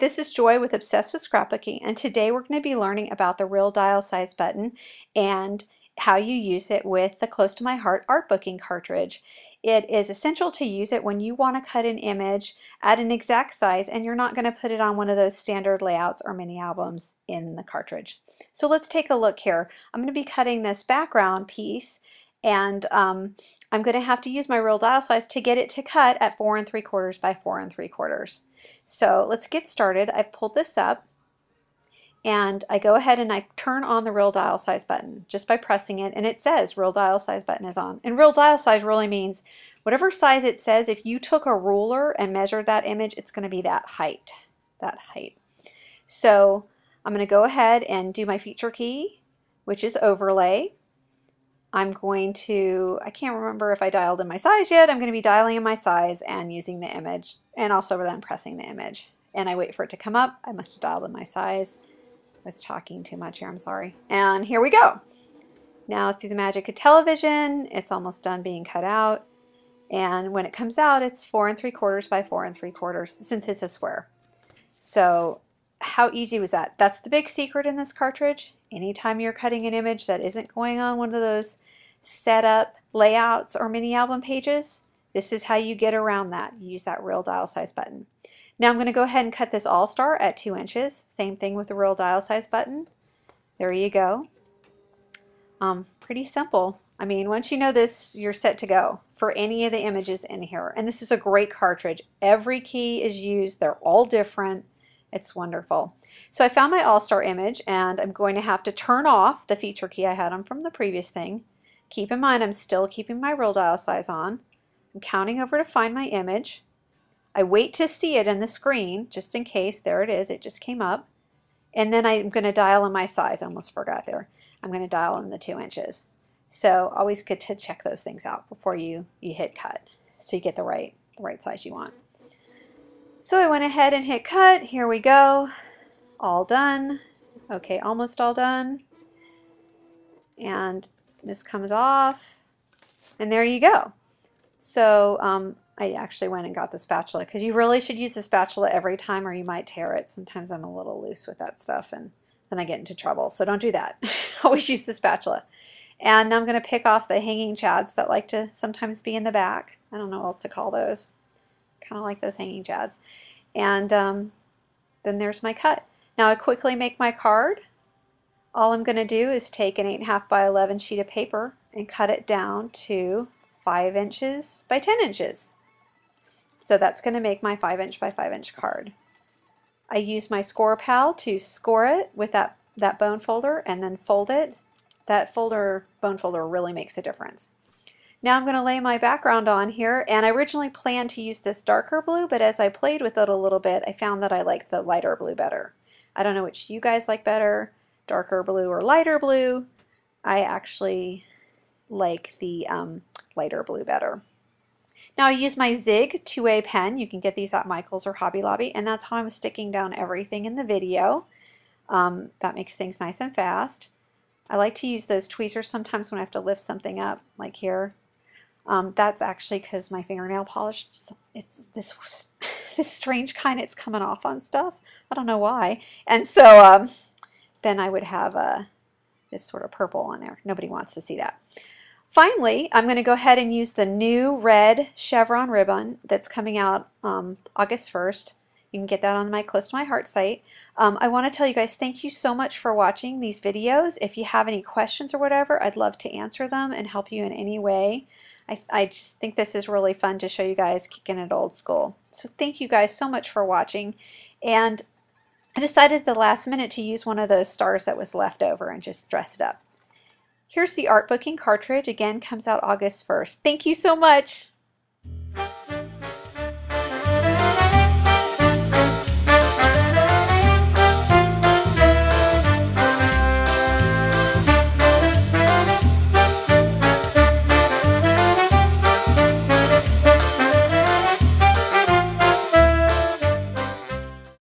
this is Joy with Obsessed with Scrapbooking, and today we're going to be learning about the real dial size button and how you use it with the Close to My Heart Artbooking cartridge. It is essential to use it when you want to cut an image at an exact size and you're not going to put it on one of those standard layouts or mini albums in the cartridge. So let's take a look here. I'm going to be cutting this background piece, and I'm going to have to use my real dial size to get it to cut at 4 3/4 by 4 3/4. So let's get started. I've pulled this up and I go ahead and I turn on the real dial size button just by pressing it, and it says real dial size button is on. And real dial size really means whatever size it says. If you took a ruler and measured that image, it's going to be that height. So I'm going to go ahead and do my feature key, which is overlay. I'm going to, I can't remember if I dialed in my size yet. I'm going to be dialing in my size and using the image, and also then pressing the image. And I wait for it to come up. I must have dialed in my size. I was talking too much here, I'm sorry. And here we go. Now through the magic of television, it's almost done being cut out. And when it comes out, it's 4 3/4 by 4 3/4 since it's a square. So how easy was that? That's the big secret in this cartridge. Anytime you're cutting an image that isn't going on one of those setup layouts or mini album pages, this is how you get around that. You use that real dial size button. Now I'm going to go ahead and cut this all-star at 2 inches. Same thing with the real dial size button. There you go. Pretty simple. I mean, once you know this, you're set to go for any of the images in here. And this is a great cartridge. Every key is used. They're all different. It's wonderful. So I found my all-star image, and I'm going to have to turn off the feature key I had on from the previous thing. Keep in mind, I'm still keeping my real dial size on. I'm counting over to find my image. I wait to see it in the screen, just in case. There it is. It just came up. And then I'm going to dial in my size. I almost forgot there. I'm going to dial in the 2 inches. So always good to check those things out before you hit cut, so you get the right size you want. So I went ahead and hit cut. Here we go. All done. Okay, almost all done. And this comes off. And there you go. So I actually went and got the spatula, because you really should use the spatula every time or you might tear it. Sometimes I'm a little loose with that stuff and then I get into trouble. So don't do that. Always use the spatula. And now I'm going to pick off the hanging chads that like to sometimes be in the back. I don't know what to call those. Kind of like those hanging chads. And then there's my cut. Now I quickly make my card. All I'm going to do is take an 8.5 by 11 sheet of paper and cut it down to 5 inches by 10 inches. So that's going to make my 5 inch by 5 inch card. I use my score pal to score it with that bone folder and then fold it. That bone folder really makes a difference. Now I'm going to lay my background on here, and I originally planned to use this darker blue, but as I played with it a little bit, I found that I like the lighter blue better. I don't know which you guys like better, darker blue or lighter blue. I actually like the lighter blue better. Now I use my Zig 2A pen. You can get these at Michael's or Hobby Lobby, and that's how I'm sticking down everything in the video. That makes things nice and fast. I like to use those tweezers sometimes when I have to lift something up, like here. That's actually because my fingernail polish, it's this strange kind, it's coming off on stuff. I don't know why. And so then I would have this sort of purple on there. Nobody wants to see that. Finally, I'm going to go ahead and use the new red chevron ribbon that's coming out August 1st. You can get that on my Close to My Heart site. I want to tell you guys, thank you so much for watching these videos. If you have any questions or whatever, I'd love to answer them and help you in any way. I just think this is really fun to show you guys kicking it old school. So thank you guys so much for watching. And I decided at the last minute to use one of those stars that was left over and just dress it up. Here's the Artbooking cartridge. Again, comes out August 1st. Thank you so much.